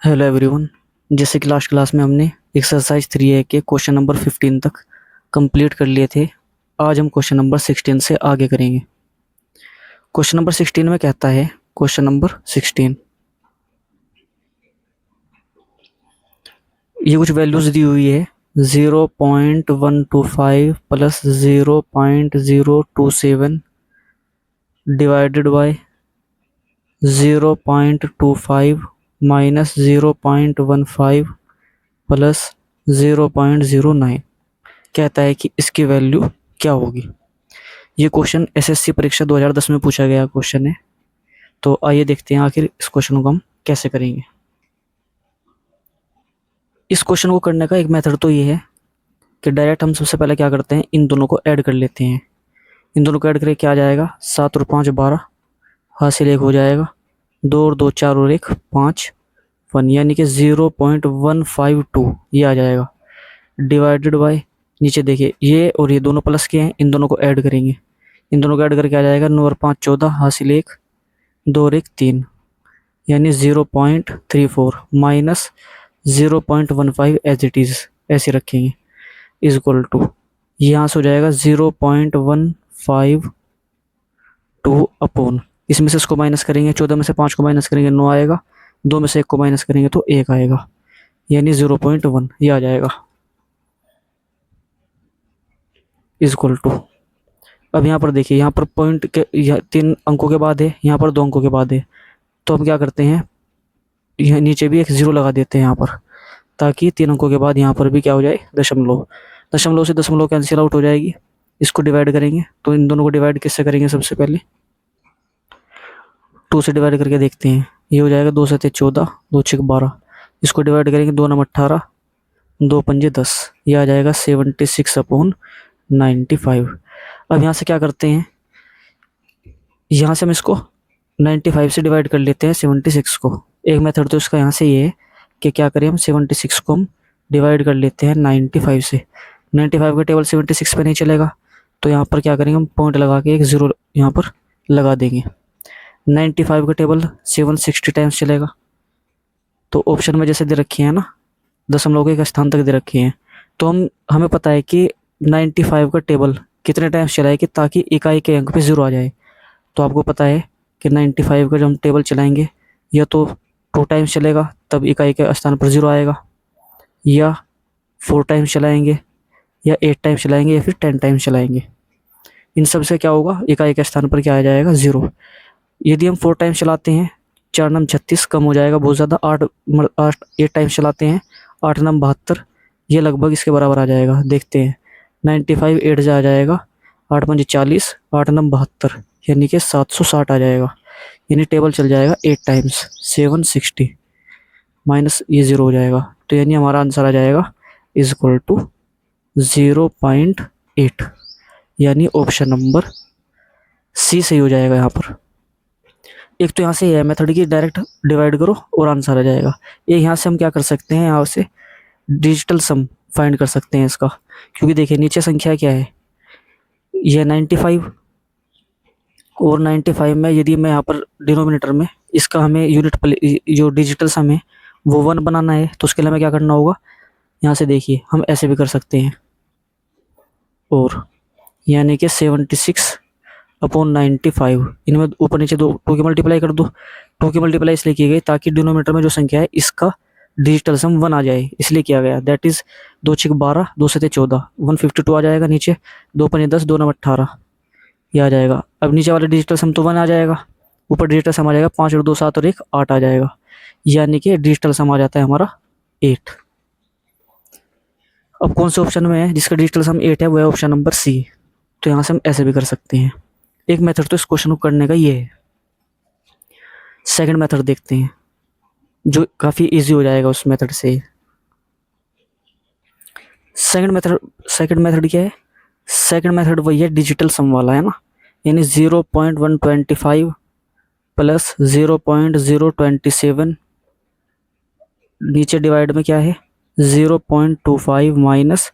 Hello everyone. जैसे कि last class में हमने एक्सरसाइज 3A के क्वेश्चन नंबर 15 तक कंप्लीट कर लिए थे। आज हम क्वेश्चन नंबर 16 से आगे करेंगे। क्वेश्चन नंबर 16 में कहता है, क्वेश्चन नंबर 16, ये कुछ वैल्यूज दी हुई है 0.125 plus 0.027 divided by 0.25 minus 0.15 plus 0.09। कहता है कि इसकी वैल्यू क्या होगी। ये क्वेश्चन एसएससी परीक्षा 2010 में पूछा गया क्वेश्चन है। तो आइए देखते हैं आखिर इस क्वेश्चन को हम कैसे करेंगे। इस क्वेश्चन को करने का एक मेथड तो ये है कि डायरेक्ट हम सबसे पहले क्या करते हैं, इन दोनों को ऐड कर लेते हैं। इन दोनों को ऐड करके क्या आ जाएगा, 7 और 5 12, हासिल 1 हो जाएगा, 2 और 2 4 और 1 5 1, यानी कि 0.152 ये आ जाएगा। डिवाइडेड बाय, नीचे देखिए ये और ये दोनों प्लस के हैं, इन दोनों को ऐड करेंगे। इन दोनों को ऐड करके आ जाएगा 9 और 5 14, हासिल 1, 2 और 1 3, यानी 0.34 माइनस 0.15 एज इट इज़ ऐसे रखेंगे, इज इक्वल टू यहाँ से हो जाएगा 0.152 अपॉन, इसमें से इसको माइनस करेंगे, 14 में से 5 को माइनस करेंगे 9 आएगा, 2 में से 1 को माइनस करेंगे तो 1 आएगा, यानी 0.1 ये आ जाएगा, इज इक्वल टू। अब यहाँ पर देखिए, यहाँ पर पॉइंट के 3 अंकों के बाद है, यहाँ पर 2 अंकों के बाद है, तो हम क्या करते हैं, यहाँ नीचे भी एक जीरो लगा देते हैं यहाँ पर, ताकि 3 अंकों के बाद यहाँ पर भी क्या हो जाए, दशमलव। दशमलव से दशमलव कैंसिल आउट हो जाएगी। इसको डिवाइड करेंगे तो इन दोनों को डिवाइड किससे करेंगे, सबसे पहले 2 से डिवाइड करके देखते हैं। ये हो जाएगा 2 से 14, 2 6 12, इसको डिवाइड करेंगे 2 9 18, 2 पंजे 10, ये आ जाएगा 76/95। अब यहाँ से क्या करते हैं, यहाँ से हम इसको 95 से डिवाइड कर लेते हैं 76 को। एक मेथड तो इसका यहाँ से ये है कि क्या करें, हम 76 को हम डिवाइड कर लेते हैं 95 से। 95 का टेबल 76 पे नहीं चलेगा, तो यहाँ पर क्या करेंगे, हम पॉइंट लगा के एक ज़ीरो यहाँ पर लगा देंगे। 95 का टेबल 760 टाइम्स चलेगा, तो ऑप्शन में जैसे दे रखे हैं ना, दशमलव के एक स्थान तक दे रखे हैं, तो हमें पता है कि 95 का टेबल कितने टाइम्स चलाएगी ताकि इकाई के अंक पे ज़ीरो आ जाए। तो आपको पता है कि 95 का जो हम टेबल चलाएंगे, या तो 2 टाइम्स चलेगा तब इकाई के स्थान पर ज़ीरो आएगा, या 4 टाइम्स चलाएंगे, या 8 टाइम्स चलाएंगे, या फिर 10 टाइम्स चलाएंगे। इन सब से क्या होगा, इकाई के स्थान पर क्या आ जाएगा, ज़ीरो। यदि हम 4 टाइम्स चलाते हैं, 4 नम 36 कम हो जाएगा बहुत ज़्यादा, 8 टाइम्स चलाते हैं, 8 नम 72, ये लगभग इसके बराबर आ जाएगा। देखते हैं, 95 8 जा आ जाएगा, 8 पंजे 40, 8 नम 72, यानी कि 760 आ जाएगा, यानी टेबल चल जाएगा 8 टाइम्स, 760 माइनस ये ज़ीरो हो जाएगा, तो यानी हमारा आंसर आ जाएगा इज इक्वल टू 0.8, यानी ऑप्शन नंबर सी सही हो जाएगा यहाँ पर। एक तो यहाँ से है मेथड की डायरेक्ट डिवाइड करो और आंसर आ जाएगा। ये यहाँ से हम क्या कर सकते हैं, यहाँ से डिजिटल सम फाइंड कर सकते हैं इसका, क्योंकि देखिए नीचे संख्या क्या है, यह 95, और 95 में यदि मैं यहाँ पर डिनोमिनेटर में इसका हमें यूनिट जो डिजिटल सम है वो 1 बनाना है, तो उसके लिए हमें क्या करना होगा, यहाँ से देखिए हम ऐसे भी कर सकते हैं, और यानी कि 76/95, इनमें ऊपर नीचे 2 की मल्टीप्लाई कर दो। 2 की मल्टीप्लाई इसलिए की गई ताकि डिनोमिनेटर में जो संख्या है इसका डिजिटल सम 1 आ जाए, इसलिए किया गया। दैट इज 2 6 12, 2 7 14, 152 आ जाएगा नीचे, 2 पंजे 10, 2 9 18, ये आ जाएगा। अब नीचे वाले डिजिटल सम तो 1 आ जाएगा, ऊपर डिजिटल सम आ जाएगा 5 और 2 7 और 1 8 आ जाएगा, यानी कि डिजिटल सम आ जाता है हमारा 8। अब कौन से ऑप्शन में है जिसका डिजिटल सम 8 है, वह ऑप्शन नंबर सी। तो यहाँ से हम ऐसे भी कर सकते हैं। एक मेथड तो इस क्वेश्चन को करने का ये है। सेकंड मेथड देखते हैं जो काफ़ी इजी हो जाएगा उस मेथड से। सेकंड मेथड क्या है, सेकंड मेथड वही है डिजिटल सम वाला है ना, यानी 0.125 प्लस 0.027, नीचे डिवाइड में क्या है 0.25 माइनस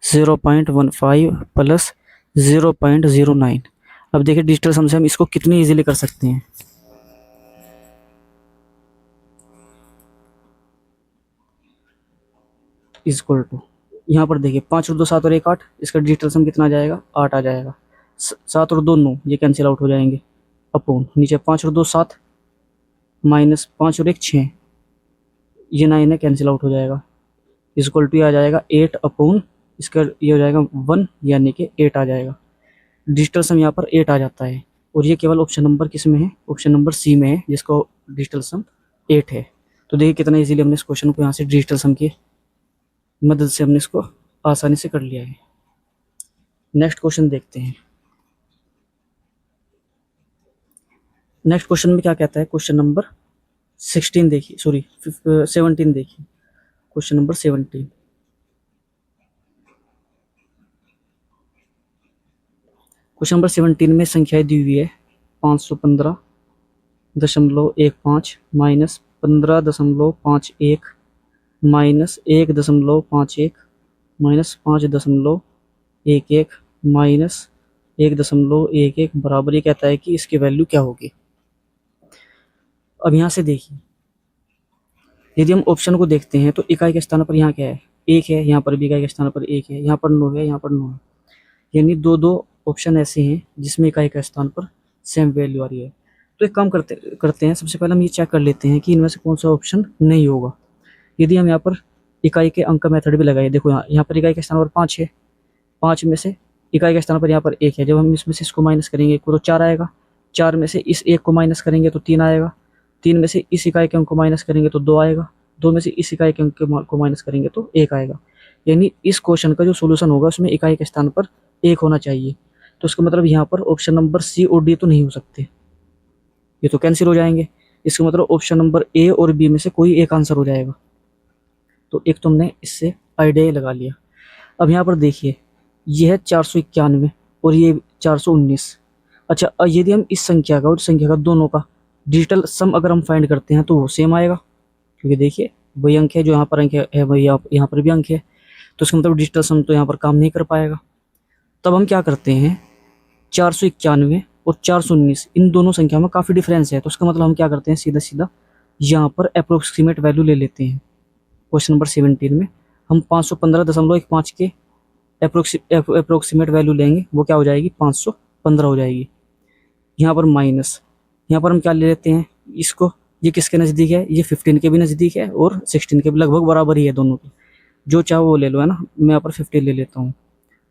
0.15 प्लस 0.09। अब देखिए डिजिटल सम से हम इसको कितनी इजीली कर सकते हैं। इज इक्वल टू, यहाँ पर देखिए 5 और 2 7 और 1 8, इसका डिजिटल सम कितना आ जाएगा 8 आ जाएगा। 7 और 2 9, ये कैंसिल आउट हो जाएंगे, अपॉन नीचे 5 और 2 7 माइनस 5 और 1 6, ये 9 है कैंसिल आउट हो जाएगा, इज इक्वल टू आ जाएगा 8 अपॉन इसका ये हो जाएगा 1, यानी कि 8 आ जाएगा। डिजिटल सम यहाँ पर 8 आ जाता है, और ये केवल ऑप्शन नंबर किस में है, ऑप्शन नंबर सी में है, जिसका डिजिटल सम 8 है। तो देखिए कितना इजीली हमने इस क्वेश्चन को यहाँ से डिजिटल सम की मदद से हमने इसको आसानी से कर लिया है। नेक्स्ट क्वेश्चन देखते हैं। नेक्स्ट क्वेश्चन में क्या कहता है, क्वेश्चन नंबर 16 देखिए, सॉरी 17 देखिए, क्वेश्चन नंबर 17। क्वेश्चन नंबर 17 में संख्याएं दी हुई है 515.15 माइनस 15.51 माइनस 1.51 माइनस 5.11 माइनस 1.11 बराबर, ये कहता है कि इसकी वैल्यू क्या होगी। अब यहाँ से देखिए, यदि हम ऑप्शन को देखते हैं तो इकाई के स्थान पर यहाँ क्या है, 1 है, यहाँ पर भी इकाई के स्थान पर 1 है, यहाँ पर 9 है, यहाँ पर 9 है, यानी दो दो ऑप्शन ऐसे हैं जिसमें इकाई का स्थान पर सेम वैल्यू आ रही है। तो एक काम करते हैं, सबसे पहले हम ये चेक कर लेते हैं कि इनमें से कौन सा ऑप्शन नहीं होगा। यदि हम यहाँ पर इकाई के अंक का मेथड भी लगाए, देखो यहाँ पर इकाई के स्थान पर 5 है, 5 में से इकाई के स्थान पर यहाँ पर 1 है, जब हम इसमें से इसको माइनस करेंगे तो 4 आएगा, 4 में से इस 1 को माइनस करेंगे तो 3 आएगा, 3 में से इस इकाई के अंक को माइनस करेंगे तो 2 आएगा, 2 में से इस इकाई के अंक को माइनस करेंगे तो 1 आएगा। यानी इस क्वेश्चन का जो सोल्यूशन होगा उसमें इकाई के स्थान पर 1 होना चाहिए। तो इसका मतलब यहाँ पर ऑप्शन नंबर सी और डी तो नहीं हो सकते, ये तो कैंसिल हो जाएंगे। इसका मतलब ऑप्शन नंबर ए और बी में से कोई एक आंसर हो जाएगा। तो एक तुमने इससे आइडिया लगा लिया। अब यहाँ पर देखिए, ये है 491 और ये 419। अच्छा, यदि हम इस संख्या का और इस संख्या का दोनों का डिजिटल सम अगर हम फाइंड करते हैं तो वो सेम आएगा, क्योंकि देखिए वही अंक है, जो यहाँ पर अंक है वही यहाँ पर भी अंक है, तो इसका मतलब डिजिटल सम तो यहाँ पर काम नहीं कर पाएगा। तब हम क्या करते हैं, 491 और 419 इन दोनों संख्या में काफ़ी डिफरेंस है, तो उसका मतलब हम क्या करते हैं, सीधा सीधा यहाँ पर अप्रोक्सीमेट वैल्यू ले लेते हैं। क्वेश्चन नंबर 17 में हम 515.15 के अप्रोक्सीमेट वैल्यू लेंगे, वो क्या हो जाएगी 515 हो जाएगी। यहाँ पर माइनस, यहाँ पर हम क्या ले लेते हैं इसको, ये किसके नज़दीक है, ये 15 के भी नज़दीक है और 16 के भी लगभग बराबर ही है दोनों के, जो चाहो वो ले लो, है ना। मैं यहाँ पर 15 ले लेता हूँ,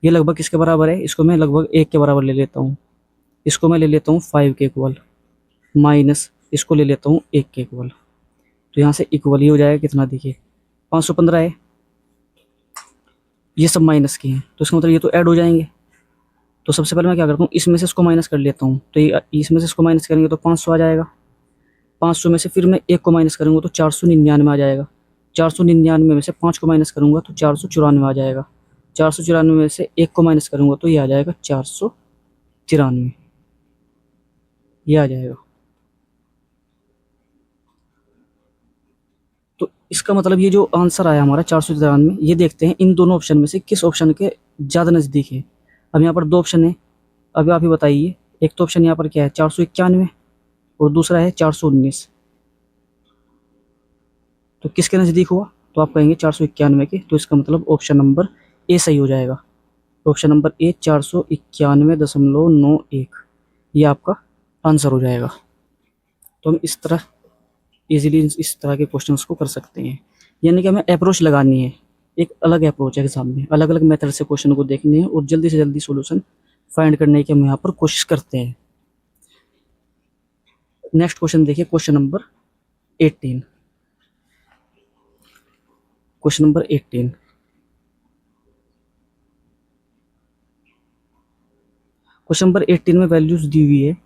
ये लगभग किसके बराबर है, इसको मैं लगभग 1 के बराबर ले लेता हूँ, इसको मैं ले लेता हूँ 5 के इक्वल, माइनस इसको ले लेता हूँ 1 के इक्वल। तो यहाँ से इक्वल ही हो जाएगा कितना, देखिए 515 है, ये सब माइनस के हैं, तो इसका मतलब ये तो ऐड हो जाएंगे। तो सबसे पहले मैं क्या करता हूँ, इसमें से इसको माइनस कर लेता हूँ, तो ये इसमें से इसको माइनस करेंगे तो 500 आ जाएगा, 500 में से फिर मैं 1 को माइनस करूँगा तो 499 आ जाएगा, 499 में से 5 को माइनस करूँगा तो 494 आ जाएगा, 494 में से 1 को माइनस करूँगा तो ये आ जाएगा 493, ये आ जाएगा। तो इसका मतलब ये जो आंसर आया हमारा 493, ये देखते हैं इन दोनों ऑप्शन में से किस ऑप्शन के ज़्यादा नज़दीक है। अब यहाँ पर दो ऑप्शन है, अभी आप ही बताइए, एक तो ऑप्शन यहाँ पर क्या है 491 और दूसरा है 419, तो किसके नज़दीक हुआ, तो आप कहेंगे 491 के, तो इसका मतलब ऑप्शन नंबर ए सही हो जाएगा। ऑप्शन नंबर ए 491.91, ये आपका आंसर हो जाएगा। तो हम इस तरह इजीली इस तरह के क्वेश्चंस को कर सकते हैं, यानी कि हमें अप्रोच लगानी है, एक अलग अप्रोच है एग्जाम में, अलग अलग मेथड से क्वेश्चन को देखने हैं और जल्दी से जल्दी सॉल्यूशन फाइंड करने की हम यहाँ पर कोशिश करते हैं। नेक्स्ट क्वेश्चन देखिए, question number 18। Question number 18, question number 18 में वैल्यूज दी हुई है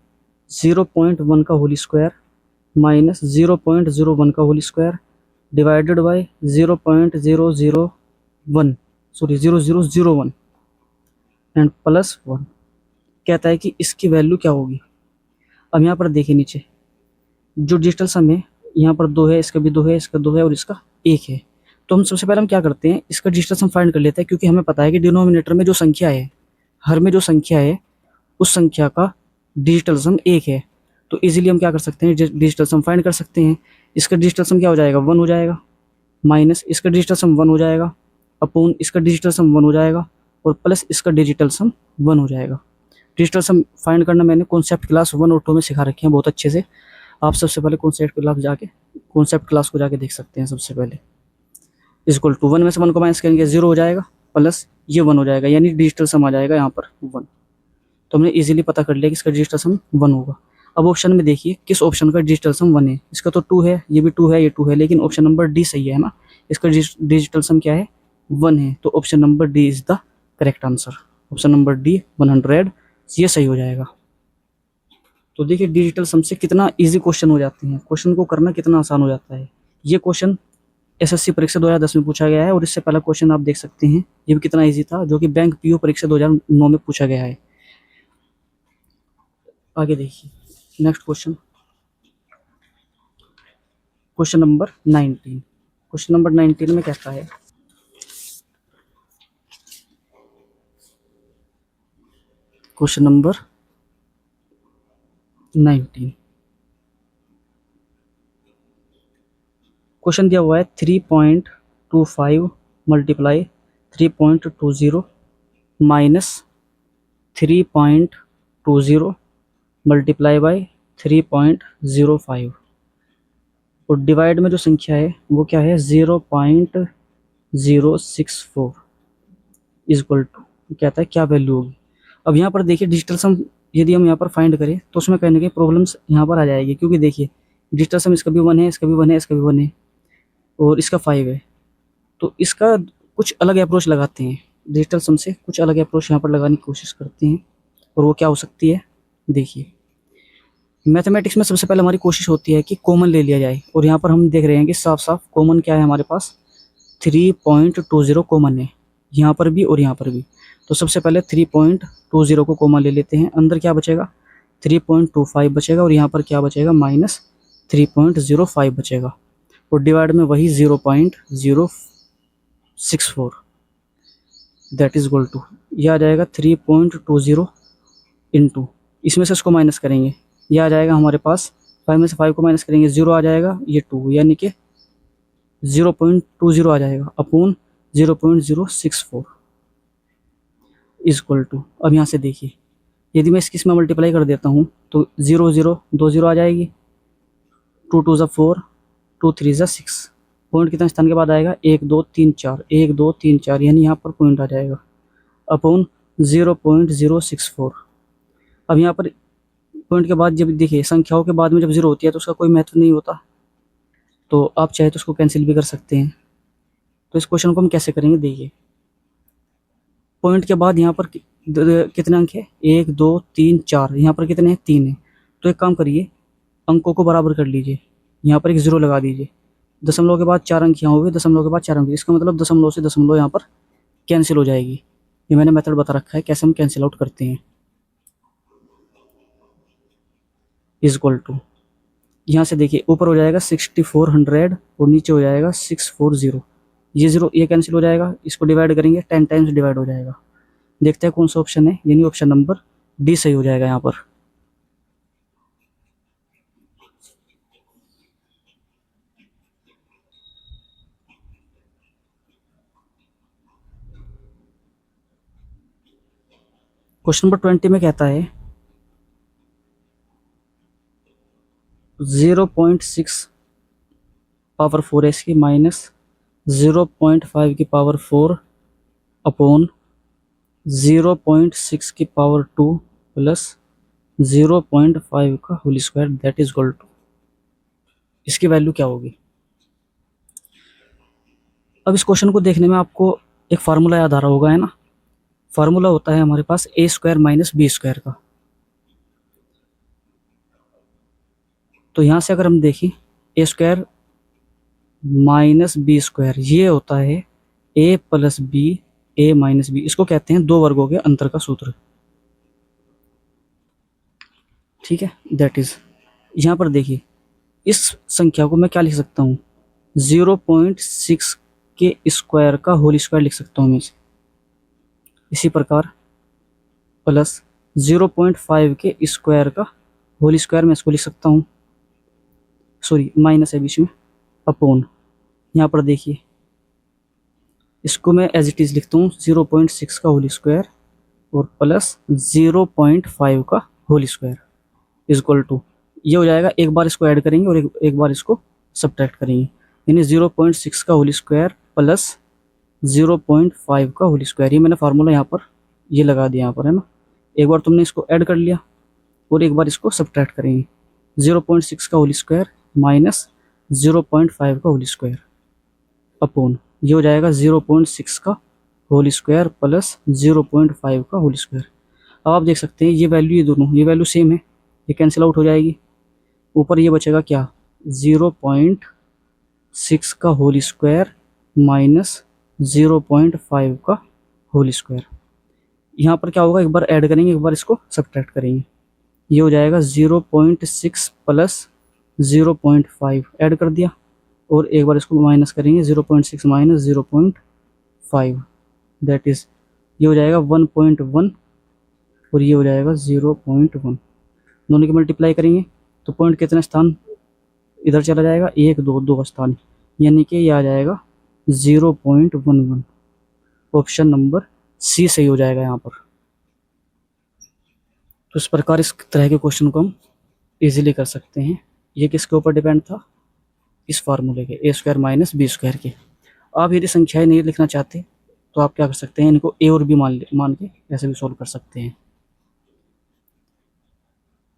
0.1 का होल स्क्वायर माइनस 0.01 का whole square divided by 0.001 and plus 1। कहता है कि इसकी वैल्यू क्या होगी। अब यहाँ पर देखिए नीचे जो डिजिटल सम है, यहाँ पर 2 है, इसका भी 2 है, इसका 2 है और इसका 1 है। तो हम सबसे पहले हम क्या करते हैं, इसका डिजिटल सम फाइंड कर लेते हैं, क्योंकि हमें पता है कि डिनोमिनेटर में जो संख्या है, हर में जो संख्या है उस संख्या का डिजिटल सम 1 है। तो इजीली हम क्या कर सकते हैं, डिजिटल सम फाइंड कर सकते हैं। इसका डिजिटल सम क्या हो जाएगा 1 हो जाएगा, माइनस इसका डिजिटल सम 1 हो जाएगा, अपॉन इसका डिजिटल सम 1 हो जाएगा और प्लस इसका डिजिटल सम 1 हो जाएगा। डिजिटल सम फाइंड करना मैंने कॉन्सेप्ट क्लास 1 और 2 में सिखा रखे हैं बहुत अच्छे से। आप सबसे पहले कॉन्सेप्ट क्लास को जाके देख सकते हैं। सबसे पहले इक्वल टू 1 में से 1 को माइनस करेंगे 0 हो जाएगा, प्लस ये 1 हो जाएगा, यानी डिजिटल सम आ जाएगा यहाँ पर 1। तो हमने इजीली पता कर लिया कि इसका डिजिटल सम 1 होगा। अब ऑप्शन में देखिए किस ऑप्शन का डिजिटल सम 1 है। इसका तो 2 है, ये भी 2 है, ये 2 है, लेकिन ऑप्शन नंबर डी सही है ना। इसका डिजिटल सम क्या है? 1 है। तो option number D is the correct answer. Option number D 100 ये सही हो जाएगा। तो देखिए डिजिटल सम से कितना इजी क्वेश्चन हो जाते हैं, क्वेश्चन को करना कितना आसान हो जाता है। ये क्वेश्चन एसएससी परीक्षा 2010 में पूछा गया है और इससे पहला क्वेश्चन आप देख सकते हैं ये भी कितना इजी था, जो कि बैंक पीओ परीक्षा 2009 में पूछा गया है। आगे देखिए next question number 19। Question number 19 में कहता है क्वेश्चन नंबर 19 क्वेश्चन दिया हुआ है 3.25 मल्टीप्लाई 3.20 माइनस 3.20 मल्टीप्लाई बाई 3.05 और डिवाइड में जो संख्या है वो क्या है 0.064 इक्वल टू कहता है क्या वैल्यू होगी। अब यहाँ पर देखिए डिजिटल सम यदि हम यहाँ पर फाइंड करें तो उसमें कहीं ना कहीं प्रॉब्लम्स यहाँ पर आ जाएगी, क्योंकि देखिए डिजिटल सम इसका भी 1 है, इसका भी 1 है, इसका भी 1 है और इसका 5 है। तो इसका कुछ अलग अप्रोच लगाते हैं, डिजिटल सम से कुछ अलग अप्रोच यहाँ पर लगाने की कोशिश करते हैं। और वो क्या हो सकती है? देखिए मैथमेटिक्स में सबसे पहले हमारी कोशिश होती है कि कॉमन ले लिया जाए, और यहाँ पर हम देख रहे हैं कि साफ साफ कॉमन क्या है हमारे पास 3.20 कॉमन है यहाँ पर भी और यहाँ पर भी। तो सबसे पहले 3.20 को कॉमन ले लेते हैं, अंदर क्या बचेगा 3.25 बचेगा और यहाँ पर क्या बचेगा माइनस 3.05 बचेगा और डिवाइड में वही 0.064 दैट इज इक्वल टू यह आ जाएगा 3.20 इंटू इसमें से इसको माइनस करेंगे, यह आ जाएगा हमारे पास 5 में से 5 को माइनस करेंगे 0 आ जाएगा, ये 2 यानी कि 0.20 आ जाएगा अपॉन 0.064 इक्वल टू। अब यहाँ से देखिए यदि मैं इसकी इसमें मल्टीप्लाई कर देता हूँ तो 0 0 2 0 आ जाएगी, 2 2 ज़ा 4 2 3 ज़ा 6 पॉइंट कितना स्थान के बाद आएगा 1 2 3 4 1 2 3 4 यानी यहाँ पर पॉइंट आ जाएगा अपॉन 0.064। अब यहाँ पर पॉइंट के बाद जब देखिए संख्याओं के बाद में जब 0 होती है तो उसका कोई महत्व नहीं होता, तो आप चाहे तो उसको कैंसिल भी कर सकते हैं। तो इस क्वेश्चन को हम कैसे करेंगे, देखिए पॉइंट के बाद यहाँ पर कितने अंक है 1 2 3 4, यहाँ पर कितने हैं 3 है। तो एक काम करिए अंकों को बराबर कर लीजिए, यहाँ पर एक 0 लगा दीजिए, दशमलव के बाद 4 अंक यहाँ हो गए, दशमलव के बाद 4 अंक, इसका मतलब दशमलव से दशमलव यहाँ पर कैंसिल हो जाएगी। ये मैंने मेथड बता रखा है कैसे हम कैंसिल आउट करते हैं। इक्वल टू यहाँ से देखिए ऊपर हो जाएगा 6400 और नीचे हो जाएगा 640, ये 0 ये कैंसिल हो जाएगा, इसको डिवाइड करेंगे 10 टाइम्स डिवाइड हो जाएगा। देखते हैं कौन सा ऑप्शन है, यानी ऑप्शन नंबर डी सही हो जाएगा यहाँ पर। क्वेश्चन नंबर 20 में कहता है 0.6 पावर 4 इसकी माइनस 0.5 की पावर 4 अपॉन 0.6 की पावर 2 प्लस 0.5 का whole square that is equal to, इसकी वैल्यू क्या होगी। अब इस क्वेश्चन को देखने में आपको एक फार्मूला याद आ रहा होगा, है ना। फार्मूला होता है हमारे पास ए स्क्वायर माइनस बी स्क्वायर का। तो यहाँ से अगर हम देखें ए स्क्वायर माइनस बी स्क्वायर ये होता है A plus B A minus B, इसको कहते हैं दो वर्गों के अंतर का सूत्र, ठीक है। दैट इज यहाँ पर देखिए इस संख्या को मैं क्या लिख सकता हूँ 0.6 के स्क्वायर का होल स्क्वायर लिख सकता हूँ मैं इसे। इसी प्रकार प्लस 0.5 के स्क्वायर का होल स्क्वायर मैं इसको लिख सकता हूँ, सॉरी माइनस है बीच में, अपॉन यहाँ पर देखिए इसको मैं एज इट इज़ लिखता हूँ 0.6 का होल स्क्वायर और प्लस 0.5 का whole square is equal to, ये हो जाएगा, एक बार इसको ऐड करेंगे और एक बार इसको सब्ट्रैक्ट करेंगे, यानी 0.6 का होल स्क्वायर प्लस 0.5 का होल स्क्वायर। ये मैंने फार्मूला यहाँ पर ये लगा दिया यहाँ पर, है ना। एक बार तुमने इसको ऐड कर लिया और एक बार इसको सब्ट्रैक्ट करेंगे, 0.6 का होल स्क्वायर माइनस 0.5 का होल स्क्वायर अपॉन, ये हो जाएगा 0.6 का होल स्क्वायर प्लस 0.5 का होल स्क्वायर। अब आप देख सकते हैं ये वैल्यू, ये दोनों ये वैल्यू सेम है, ये कैंसिल आउट हो जाएगी। ऊपर ये बचेगा क्या, 0.6 का होल स्क्वायर माइनस 0.5 का होल स्क्वायर। यहाँ पर क्या होगा, एक बार ऐड करेंगे एक बार इसको सब्ट्रैक्ट करेंगे, ये हो जाएगा 0.6 प्लस 0.5 ऐड कर दिया और एक बार इसको माइनस करेंगे, 0.6 माइनस 0.5 दैट इज़, ये हो जाएगा 1.1 और ये हो जाएगा 0.1। दोनों की मल्टीप्लाई करेंगे तो पॉइंट कितने स्थान इधर चला जाएगा, 1 2 2 स्थान, यानी कि ये आ जाएगा 0.11। ऑप्शन नंबर सी सही हो जाएगा यहाँ पर। तो इस प्रकार इस तरह के क्वेश्चन को हम इजीली कर सकते हैं। ये किसके ऊपर डिपेंड था, इस फार्मूले के, ए स्क्वायर माइनस बी स्क्वायर के। आप यदि संख्याएं नहीं लिखना चाहते तो आप क्या कर सकते हैं, इनको ए और बी मान के ऐसे भी सॉल्व कर सकते हैं।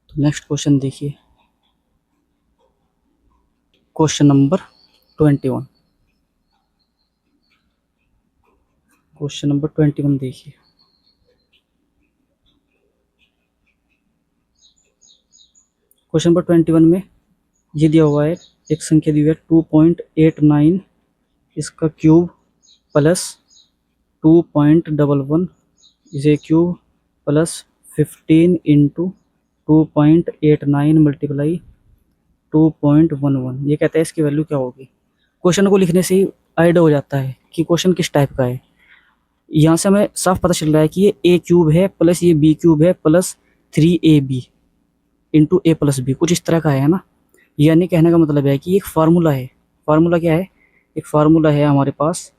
तो नेक्स्ट क्वेश्चन देखिए, क्वेश्चन नंबर 21। क्वेश्चन नंबर 21 देखिए, क्वेश्चन नंबर 21 में ये दिया हुआ है, एक संख्या दी हुई है 2.89 इसका क्यूब प्लस 2.11 इसे क्यूब प्लस 15 इंटू 2.89 मल्टीप्लाई 2.11। ये कहता है इसकी वैल्यू क्या होगी। क्वेश्चन को लिखने से ही आइडिया हो जाता है कि क्वेश्चन किस टाइप का है। यहाँ से हमें साफ पता चल रहा है कि ये ए क्यूब है प्लस ये बी क्यूब है plus 3ab into A plus B, कुछ इस तरह का है ना। यानी कहने का मतलब है कि एक फार्मूला है। फार्मूला क्या है, एक फार्मूला है हमारे पास,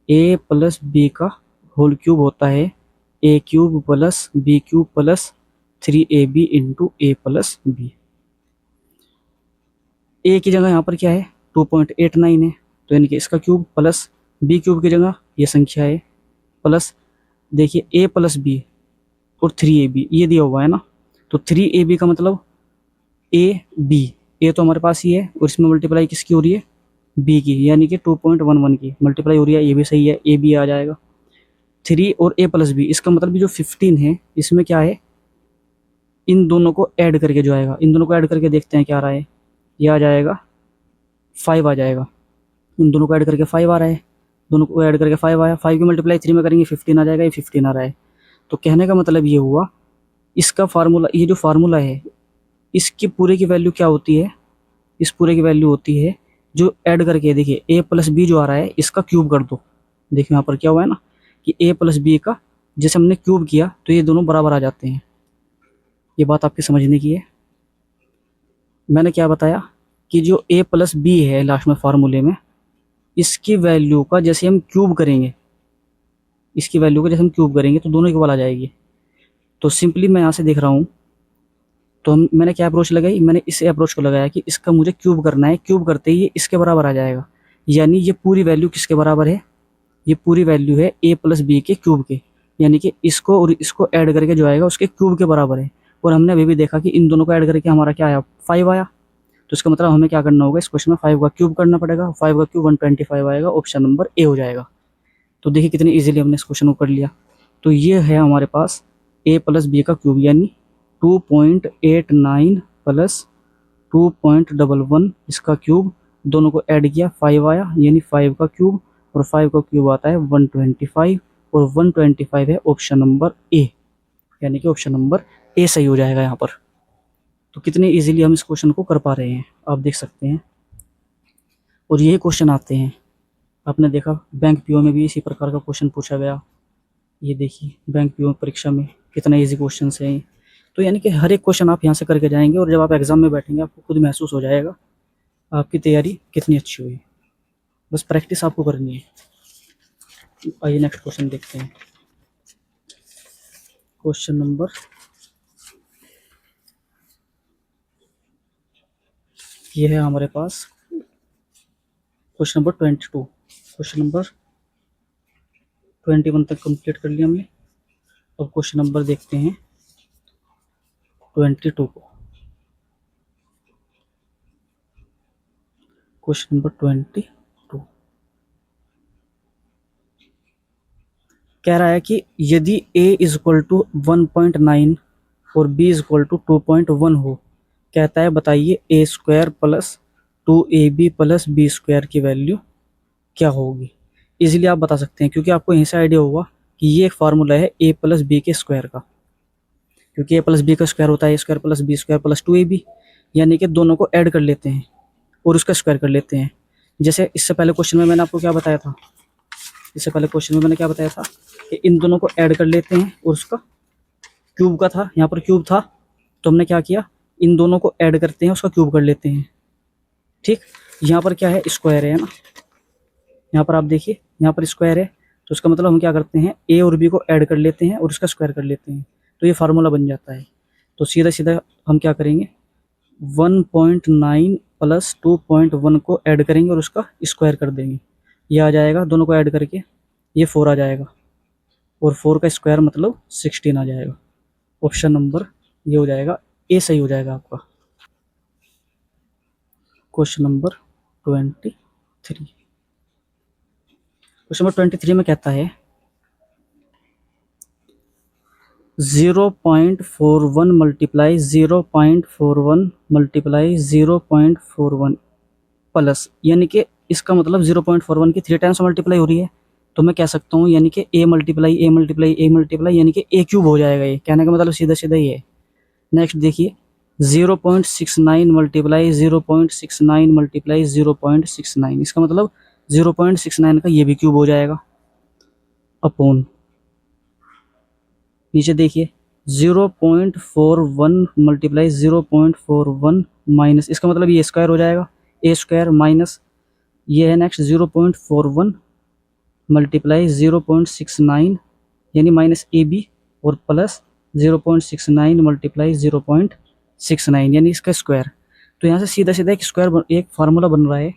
ए प्लस बी का होल क्यूब होता है A cube plus B cube plus 3ab into A plus B. A की जगह यहाँ पर क्या है 2.89 है, तो यानी कि इसका क्यूब प्लस बी क्यूब की जगह ये संख्या है प्लस, देखिए ए प्लस बी और 3ab ये दिया हुआ है ना, तो 3ab का मतलब ए बी, ए तो हमारे पास ही है और इसमें मल्टीप्लाई किसकी हो रही है, बी की, यानी कि 2.11 की मल्टीप्लाई हो रही है, ये भी सही है, ए बी आ जाएगा 3 और ए प्लस बी, इसका मतलब जो 15 है इसमें क्या है, इन दोनों को ऐड करके जो आएगा, इन दोनों को ऐड करके देखते हैं क्या आ रहा है, ये आ जाएगा 5 आ जाएगा, इन दोनों को ऐड करके 5 आ रहा है, दोनों को ऐड करके 5 आया, 5 की मल्टीप्लाई 3 में करेंगे 15 आ जाएगा, ये 15 आ रहा है। तो कहने का मतलब ये हुआ, इसका फार्मूला, ये जो फार्मूला है इसकी पूरे की वैल्यू क्या होती है, इस पूरे की वैल्यू होती है जो ऐड करके, देखिए ए प्लस बी जो आ रहा है इसका क्यूब कर दो, देखिए यहाँ पर क्या हुआ है ना कि ए प्लस बी का जैसे हमने क्यूब किया तो ये दोनों बराबर आ जाते हैं। ये बात आपके समझने की है। मैंने क्या बताया कि जो ए प्लस बी है लास्ट में फार्मूले में, इसकी वैल्यू का जैसे हम क्यूब करेंगे, इसकी वैल्यू का जैसे हम क्यूब करेंगे तो दोनों इक्वल आ जाएगी। तो सिंपली मैं यहाँ से देख रहा हूँ, तो मैंने क्या अप्रोच लगाई, मैंने इस अप्रोच को लगाया कि इसका मुझे क्यूब करना है, क्यूब करते ही ये इसके बराबर आ जाएगा, यानी ये पूरी वैल्यू किसके बराबर है, ये पूरी वैल्यू है ए प्लस बी के क्यूब के, यानी कि इसको और इसको ऐड करके जो आएगा उसके क्यूब के बराबर है। और हमने अभी भी देखा कि इन दोनों को ऐड करके हमारा क्या आया, 5 आया। तो इसका मतलब हमें क्या करना होगा, इस क्वेश्चन में 5 का क्यूब करना पड़ेगा, 5 का क्यूब 125 आएगा, ऑप्शन नंबर ए हो जाएगा। तो देखिए कितनी ईजिली हमने इस क्वेश्चन को कर लिया। तो ये है हमारे पास ए प्लस बी का क्यूब, यानी 2.89 प्लस 2.11 इसका क्यूब, दोनों को ऐड किया 5 आया, यानी 5 का क्यूब, और 5 का क्यूब आता है 125 और 125 है ऑप्शन नंबर ए, यानी कि ऑप्शन नंबर ए सही हो जाएगा यहाँ पर। तो कितने इजीली हम इस क्वेश्चन को कर पा रहे हैं आप देख सकते हैं। और यही क्वेश्चन आते हैं, आपने देखा बैंक पीओ में भी इसी प्रकार का क्वेश्चन पूछा गया। ये देखिए बैंक पीओ परीक्षा में कितना इजी क्वेश्चन है। तो यानी कि हर एक क्वेश्चन आप यहाँ से करके जाएंगे और जब आप एग्जाम में बैठेंगे आपको खुद महसूस हो जाएगा आपकी तैयारी कितनी अच्छी हुई। बस प्रैक्टिस आपको करनी है। आइए नेक्स्ट क्वेश्चन देखते हैं। क्वेश्चन नंबर ये है हमारे पास क्वेश्चन नंबर 22। क्वेश्चन नंबर 21 तक कंप्लीट कर लिया हमने। अब क्वेश्चन नंबर देखते हैं 22 को। क्वेश्चन नंबर 22 कह रहा है कि यदि a इज इक्वल टू 1.9 और b इज इक्वल टू 2.1 हो, कहता है बताइए a square plus 2ab plus B square की वैल्यू क्या होगी। इजीली आप बता सकते हैं क्योंकि आपको यहीं से आइडिया होगा कि ये एक फार्मूला है a प्लस बी के स्क्वायर का, क्योंकि a प्लस बी का स्क्वायर होता है a square plus B square plus 2ab, यानी कि दोनों को ऐड कर लेते हैं और उसका स्क्वायर कर लेते हैं। जैसे इससे पहले क्वेश्चन में मैंने आपको क्या बताया था, इससे पहले क्वेश्चन में मैंने क्या बताया था कि इन दोनों को ऐड कर लेते हैं और उसका क्यूब का था, यहाँ पर क्यूब था तो हमने क्या किया, इन दोनों को ऐड करते हैं उसका क्यूब कर लेते हैं। ठीक, यहाँ पर क्या है, स्क्वायर है ना, यहाँ पर आप देखिए यहाँ पर स्क्वायर है, तो इसका मतलब हम क्या करते हैं ए और बी को ऐड कर लेते हैं और उसका स्क्वायर कर लेते हैं, तो ये फार्मूला बन जाता है। तो सीधा सीधा हम क्या करेंगे 1.9 प्लस 2.1 को ऐड करेंगे और उसका स्क्वायर कर देंगे, ये आ जाएगा, दोनों को ऐड करके ये 4 आ जाएगा और 4 का स्क्वायर मतलब 16 आ जाएगा। ऑप्शन नंबर ये हो जाएगा, ए सही हो जाएगा आपका। क्वेश्चन नंबर 23, क्वेश्चन नंबर 23 में कहता है 0.41 मल्टीप्लाई 0.41 मल्टीप्लाई 0.41 प्लस, यानी कि इसका मतलब 0.41 की 3 टाइम्स मल्टीप्लाई हो रही है, तो मैं कह सकता हूँ यानी कि a multiply a multiply a multiply यानी कि a क्यूब हो जाएगा। ये कहने का मतलब सीधा सीधा ही है। नेक्स्ट देखिए 0.69 मल्टीप्लाई 0.69 मल्टीप्लाई 0.69, इसका मतलब 0.69 का ये भी क्यूब हो जाएगा अपॉन, नीचे देखिए 0.41 मल्टीप्लाई 0.41 माइनस, इसका मतलब ये स्क्वायर हो जाएगा ए स्क्वायर माइनस ये है नेक्स्ट 0.41 मल्टीप्लाई 0.69 यानी माइनस ए बी और प्लस 0.69 मल्टीप्लाई 0.69 यानी इसका स्क्वायर। तो यहाँ से सीधा सीधा एक स्क्वायर एक फार्मूला बन रहा है।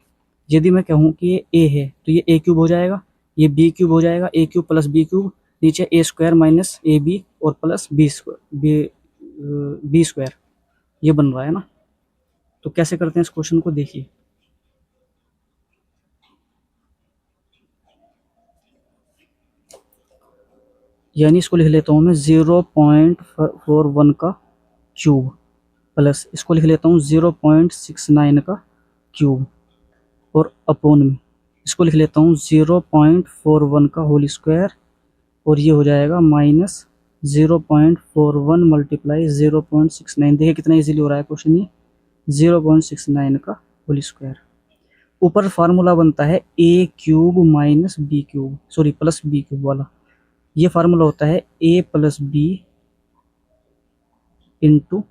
यदि मैं कहूँ कि ये ए है तो ये ए क्यूब हो जाएगा, ये बी क्यूब हो जाएगा, A cube plus B cube, नीचे A square minus A B और plus B square B square, ये बन रहा है ना। तो कैसे करते हैं इस क्वेश्चन को देखिए, यानी इसको लिख लेता हूँ मैं 0.41 का क्यूब प्लस इसको लिख लेता हूँ 0.69 का क्यूब और अपॉन में इसको लिख लेता हूँ 0.41 का होल स्क्वायर और ये हो जाएगा माइनस 0.41 मल्टीप्लाई 0.69। देखिए कितना इजीली हो रहा है क्वेश्चन ये, 0.69 का होल स्क्वायर। ऊपर फार्मूला बनता है A cube minus B cube, sorry plus B cube वाला, ये फार्मूला होता है A plus B into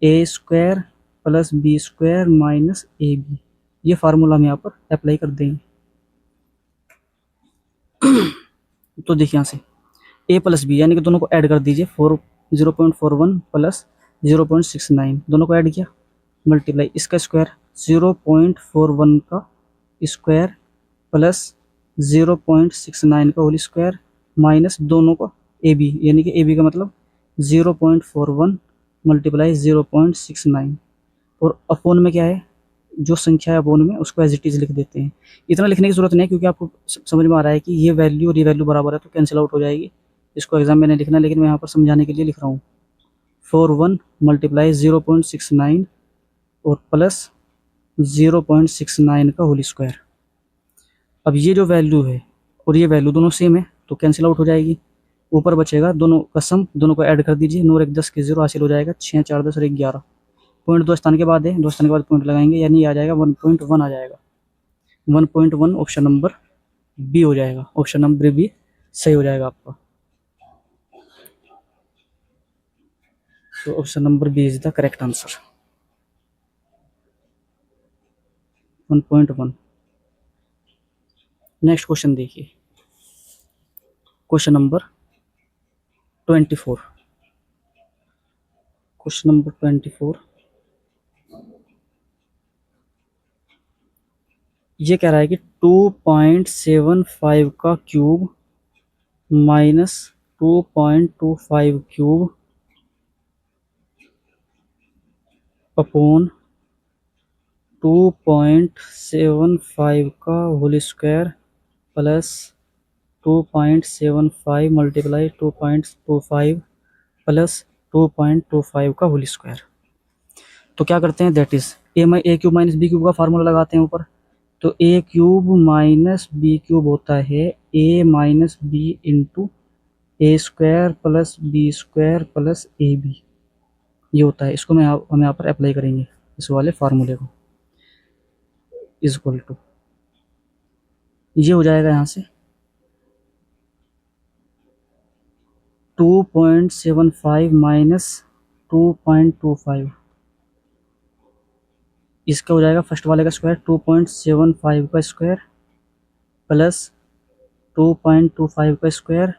A square plus B square minus A B, ये फार्मूला हम यहाँ पर अप्लाई कर देंगे। तो देखिए यहाँ से ए प्लस बी यानी कि दोनों को ऐड कर दीजिए, 0.41 प्लस 0.69 दोनों को ऐड किया मल्टीप्लाई इसका स्क्वायर 0.41 का स्क्वायर प्लस 0.69 का होल स्क्वायर माइनस दोनों को ए बी यानी कि ए बी का मतलब 0.41 मल्टीप्लाई 0.69 और अपोन में क्या है, जो संख्या है अपोन में उसको एज इट इज लिख देते हैं। इतना लिखने की जरूरत नहीं है क्योंकि आपको समझ में आ रहा है कि ये वैल्यू और ये वैल्यू बराबर है तो कैंसिल आउट हो जाएगी। इसको एग्जाम में नहीं लिखना, लेकिन मैं यहाँ पर समझाने के लिए लिख रहा हूँ 41 मल्टीप्लाई 0.69 और प्लस 0.69 का होल स्क्वायर। अब ये जो वैल्यू है और ये वैल्यू दोनों सेम है तो कैंसिल आउट हो जाएगी, ऊपर बचेगा दोनों का सम, दोनों को ऐड कर दीजिए, 9 और 1 10 के 0 हासिल हो जाएगा, 6 4 10 और 1 11, पॉइंट दो स्थान के बाद है, दो स्थान के बाद पॉइंट लगाएंगे यानी आ जाएगा 1.1 आ जाएगा, 1.1 ऑप्शन नंबर बी हो जाएगा, ऑप्शन नंबर बी सही हो जाएगा आपका। तो option number B is the correct answer, 1.1। Next question देखिए, क्वेश्चन नंबर 24। क्वेश्चन नंबर 24 ये कह रहा है कि 2.75 का क्यूब माइनस 2.25 क्यूब अपॉन 2.75 का whole square plus 2.75 multiply 2.25 plus 2.25 का होल स्क्वायर। तो क्या करते हैं, that is A cube minus B cube का फार्मूला लगाते हैं ऊपर। तो A cube minus B cube होता है A minus B into A square plus B square plus A B, ये होता है। इसको हम यहाँ पर अप्लाई करेंगे इस वाले फार्मूले को, इज इक्वल टू ये हो जाएगा यहाँ से 2.75 माइनस 2.25, इसका हो जाएगा फर्स्ट वाले का स्क्वायर 2.75 का स्क्वायर प्लस 2.25 का स्क्वायर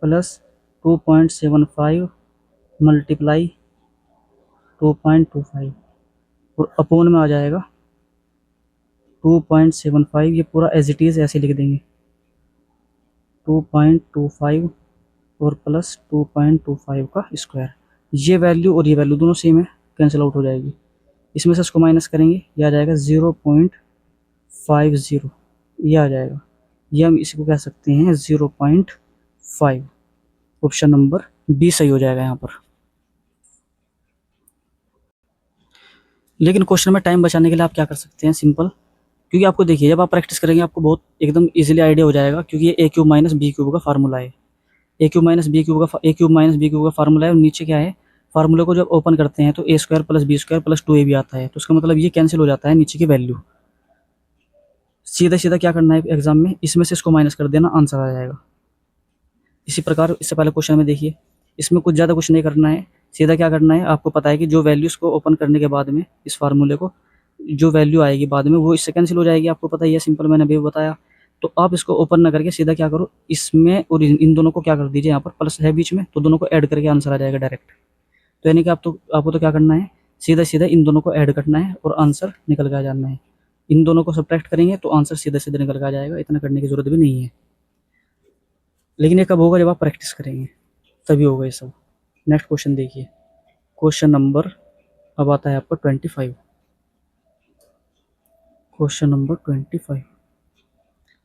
प्लस 2.75 मल्टीप्लाई 2.25 और अपॉन में आ जाएगा 2.75। ये पूरा एज इट इज़ ऐसे लिख देंगे 2.25 और प्लस 2.25 का स्क्वायर। ये वैल्यू और ये वैल्यू दोनों सेम है, कैंसिल आउट हो जाएगी। इसमें से इसको माइनस करेंगे, ये आ जाएगा 0.50, ये आ जाएगा। ये हम इसी को कह सकते हैं 0.5। ऑप्शन नंबर बी सही हो जाएगा यहाँ पर। लेकिन क्वेश्चन में टाइम बचाने के लिए आप क्या कर सकते हैं, सिंपल, क्योंकि आपको देखिए जब आप प्रैक्टिस करेंगे आपको बहुत एकदम इजीली आइडिया हो जाएगा, क्योंकि ये ए क्यूब माइनस बी क्यूब का फार्मूला है। A cube minus B cube का फार्मूला है, और नीचे क्या है, फार्मूले को जब ओपन करते हैं तो A square plus B square plus 2ab आता है। तो उसका मतलब ये कैंसिल हो जाता है नीचे की वैल्यू। सीधा सीधा क्या करना है एग्जाम में, इसमें से इसको माइनस कर देना, आंसर आ जाएगा। इसी प्रकार इससे पहले क्वेश्चन में देखिए, इसमें कुछ ज़्यादा कुछ नहीं करना है, सीधा क्या करना है, आपको पता है कि जो वैल्यूज़ को ओपन करने के बाद में इस फार्मूले को जो वैल्यू आएगी बाद में वो इससे कैंसिल हो जाएगी, आपको पता ही है, सिंपल, मैंने अभी बताया। तो आप इसको ओपन ना करके सीधा क्या करो, इसमें और इन दोनों को क्या कर दीजिए, यहाँ पर प्लस है बीच में तो दोनों को ऐड करके आंसर आ जाएगा डायरेक्ट। तो यानी कि आपको तो क्या करना है, सीधा सीधा इन दोनों को ऐड करना है और आंसर निकल के आ जाना है। इन दोनों को सब्ट्रैक्ट करेंगे तो आंसर सीधा सीधा निकल के आ जाएगा, इतना करने की जरूरत भी नहीं है। लेकिन ये कब होगा, जब आप प्रैक्टिस करेंगे तभी होगा ये सब। नेक्स्ट क्वेश्चन देखिए, क्वेश्चन नंबर अब आता है आपका 25। क्वेश्चन नंबर 25,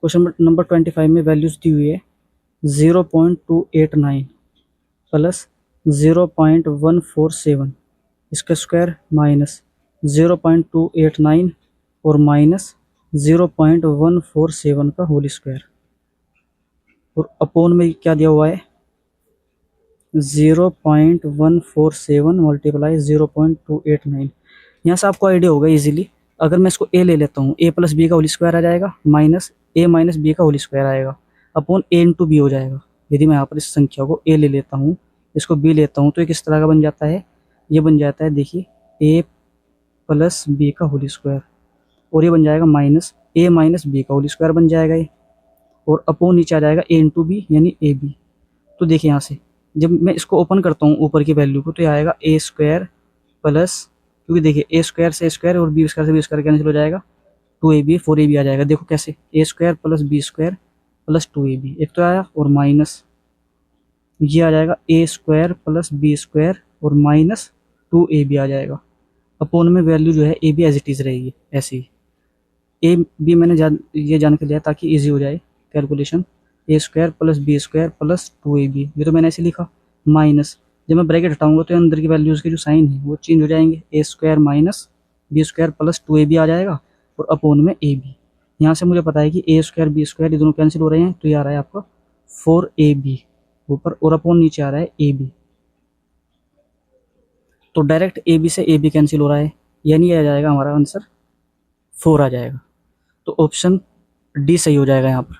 क्वेश्चन नंबर 25 में वैल्यूज दी हुई है 0.289 प्लस 0.147, इसका स्क्वायर माइनस 0.289 और माइनस 0.147 का होल स्क्वायर, और अपॉन में क्या दिया हुआ है 0.147 मल्टीप्लाई 0.289। यहाँ से आपको आइडिया होगा इजीली, अगर मैं इसको ए ले लेता हूँ, ए प्लस बी का होल स्क्वायर आ जाएगा माइनस ए माइनस बी का होल स्क्वायर आएगा अपॉन ए इंटू बी हो जाएगा। यदि मैं यहाँ पर इस संख्या को ए ले लेता हूँ, इसको बी लेता हूँ, तो ये किस तरह का बन जाता है, ये बन जाता है, देखिए ए प्लस बी का होल स्क्वायर, और ये बन जाएगा माइनस ए माइनस बी का होल स्क्वायर बन जाएगा ये, और अपॉन नीचे आ जाएगा ए इंटू बी यानी ए बी। तो देखिए यहाँ से जब मैं इसको ओपन करता हूँ ऊपर की वैल्यू को, तो ये आएगा ए स्क्वायर प्लस, क्योंकि देखिए ए स्क्वायर से स्क्वायर और बी स्क्वायर से बी स्क्वायर कैंसिल हो जाएगा, 2ab 4ab आ जाएगा। देखो कैसे, A square plus B square plus 2ab, एक तो आया, और माइनस ये आ जाएगा A square plus B square और माइनस 2ab आ जाएगा। अपॉन में वैल्यू जो है A B as it is रहेगी ऐसे ही। ए बी मैंने ये जान के लिया ताकि ईजी हो जाए calculation, A square plus B square plus 2ab, ये तो मैंने ऐसे लिखा, माइनस जब मैं ब्रैकेट हटाऊंगा तो अंदर की वैल्यूज़ के जो साइन है वो चेंज हो जाएंगे, A square minus B square plus 2ab आ जाएगा और अपॉन में ए बी। यहाँ से मुझे पता है कि ए स्क्वायर बी स्क्वायर ये दोनों कैंसिल हो रहे हैं, तो ये आ रहा है आपका 4ab ऊपर, और अपॉन नीचे आ रहा है ए बी। तो डायरेक्ट ए बी से ए बी कैंसिल हो रहा है, यानी ये आ जाएगा हमारा आंसर 4 आ जाएगा। तो ऑप्शन डी सही हो जाएगा यहाँ पर।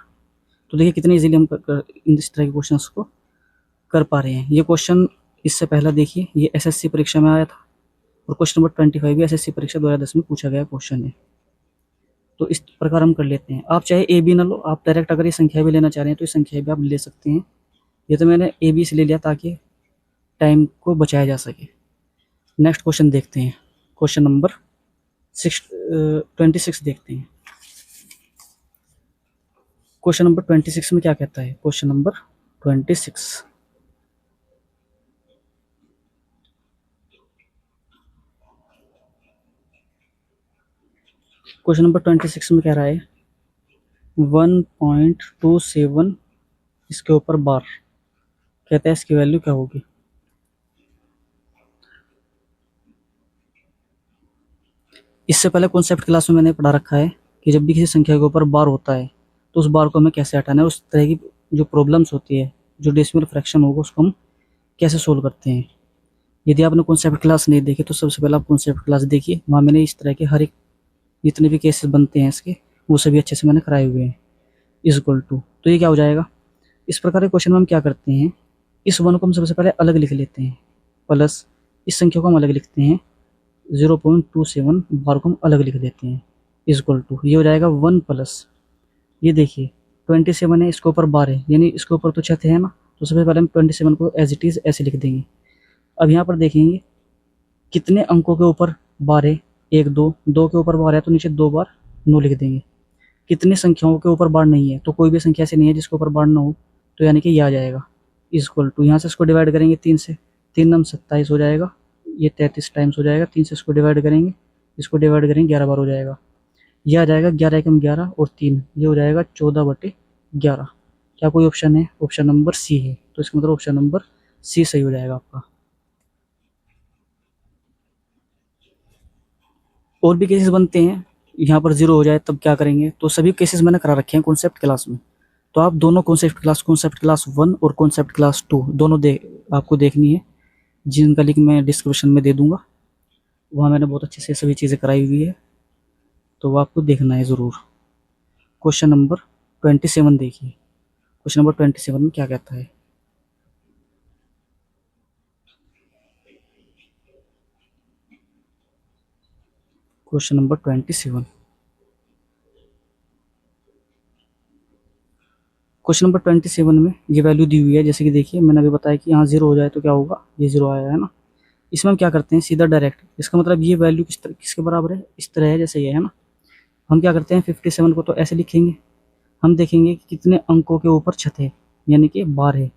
तो देखिए कितनी इजीली हम इस तरह के क्वेश्चंस को कर पा रहे हैं। ये क्वेश्चन इससे पहले देखिए, ये एसएससी परीक्षा में आया था, और क्वेश्चन नंबर 25 भी एसएससी परीक्षा 2010 में पूछा गया क्वेश्चन है। तो इस प्रकार हम कर लेते हैं। आप चाहे ए बी ना लो, आप डायरेक्ट अगर ये संख्या भी लेना चाह रहे हैं तो ये संख्या भी आप ले सकते हैं। ये तो मैंने ए बी से ले लिया ताकि टाइम को बचाया जा सके। नेक्स्ट क्वेश्चन देखते हैं, क्वेश्चन नंबर 26 देखते हैं। क्वेश्चन नंबर 26 में क्या कहता है? क्वेश्चन नंबर 26, क्वेश्चन नंबर 26 में कह रहा है 1.27 इसके ऊपर बार, कहता है इसकी वैल्यू क्या होगी? इससे पहले कॉन्सेप्ट क्लास में मैंने पढ़ा रखा है कि जब भी किसी संख्या के ऊपर बार होता है तो उस बार को हमें कैसे हटाना है, उस तरह की जो प्रॉब्लम्स होती है, जो डेसिमल फ्रैक्शन होगा उसको हम कैसे सोल्व करते हैं। यदि आपने कॉन्सेप्ट क्लास नहीं देखी तो सबसे पहले आप कॉन्सेप्ट क्लास देखिए, वहाँ मैंने इस तरह के हर एक जितने भी केसेस बनते हैं इसके वो सभी अच्छे से मैंने कराए हुए हैं। इज इक्वल टू, तो ये क्या हो जाएगा? इस प्रकार के क्वेश्चन में हम क्या करते हैं, इस वन को हम सबसे पहले अलग लिख लेते हैं, प्लस इस संख्या को हम अलग लिखते हैं, 0.27 बार को हम अलग लिख देते हैं, इज इक्वल टू ये हो जाएगा 1 प्लस, ये देखिए 27 है, इसके ऊपर बार है, यानी इसके ऊपर तो छत है ना, तो सबसे पहले हम 27 को एज इट इज़ ऐसे लिख देंगे। अब यहाँ पर देखेंगे कितने अंकों के ऊपर बार है, 1 2, 2 के ऊपर बार है तो नीचे 2 बार 9 लिख देंगे। कितनी संख्याओं के ऊपर बार नहीं है, तो कोई भी संख्या ऐसी नहीं है जिसके ऊपर बार ना हो, तो यानी कि ये आ जाएगा इज इक्वल टू, यहाँ से इसको डिवाइड करेंगे 3 से, 3 नम 27 हो जाएगा, ये 33 टाइम्स हो जाएगा, 3 से इसको डिवाइड करेंगे, इसको डिवाइड करेंगे 11 बार हो जाएगा, ये आ जाएगा 11 एकम 11 और 3, ये हो जाएगा 14/11। क्या कोई ऑप्शन है? ऑप्शन नंबर सी है, तो इसका मतलब ऑप्शन नंबर सी सही हो जाएगा आपका। और भी केसेस बनते हैं, यहाँ पर 0 हो जाए तब क्या करेंगे, तो सभी केसेस मैंने करा रखे हैं कॉन्सेप्ट क्लास में, तो आप दोनों कॉन्सेप्ट क्लास 1 और कॉन्सेप्ट क्लास 2 दोनों आपको देखनी है, जिनका लिंक मैं डिस्क्रिप्शन में दे दूंगा, वहाँ मैंने बहुत अच्छे से सभी चीज़ें कराई हुई है, तो वो आपको देखना है ज़रूर। क्वेश्चन नंबर 27 देखिए, क्वेश्चन नंबर 27 में क्या कहता है? क्वेश्चन नंबर 27, क्वेश्चन नंबर 27 में ये वैल्यू दी हुई है, जैसे कि देखिए मैंने अभी बताया कि यहाँ 0 हो जाए तो क्या होगा, ये 0 आया है ना। इसमें हम क्या करते हैं, सीधा डायरेक्ट, इसका मतलब ये वैल्यू किसके बराबर है, इस तरह है जैसे ये है ना। हम क्या करते हैं 57 को तो ऐसे लिखेंगे, हम देखेंगे कि कितने अंकों के ऊपर छत है, यानी कि बार है,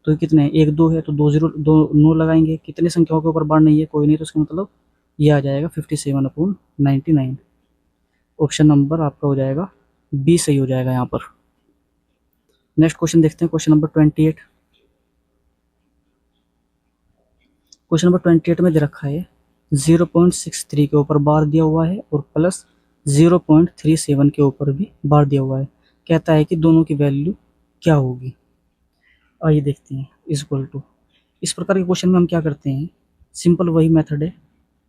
तो कितने, 1 2 है तो 2 0 2 9 लगाएंगे, कितने संख्याओं के ऊपर बार नहीं है, कोई नहीं, तो इसका मतलब ये आ जाएगा 57/99। ऑप्शन नंबर आपका हो जाएगा बी सही हो जाएगा यहाँ पर। नेक्स्ट क्वेश्चन देखते हैं, क्वेश्चन नंबर 28, क्वेश्चन नंबर 28 में दे रखा है 0.63 के ऊपर बार दिया हुआ है और प्लस 0.37 के ऊपर भी बार दिया हुआ है, कहता है कि दोनों की वैल्यू क्या होगी। आइए देखते हैं, इज इक्वल टू, इस प्रकार के क्वेश्चन में हम क्या करते हैं, सिंपल वही मेथड है,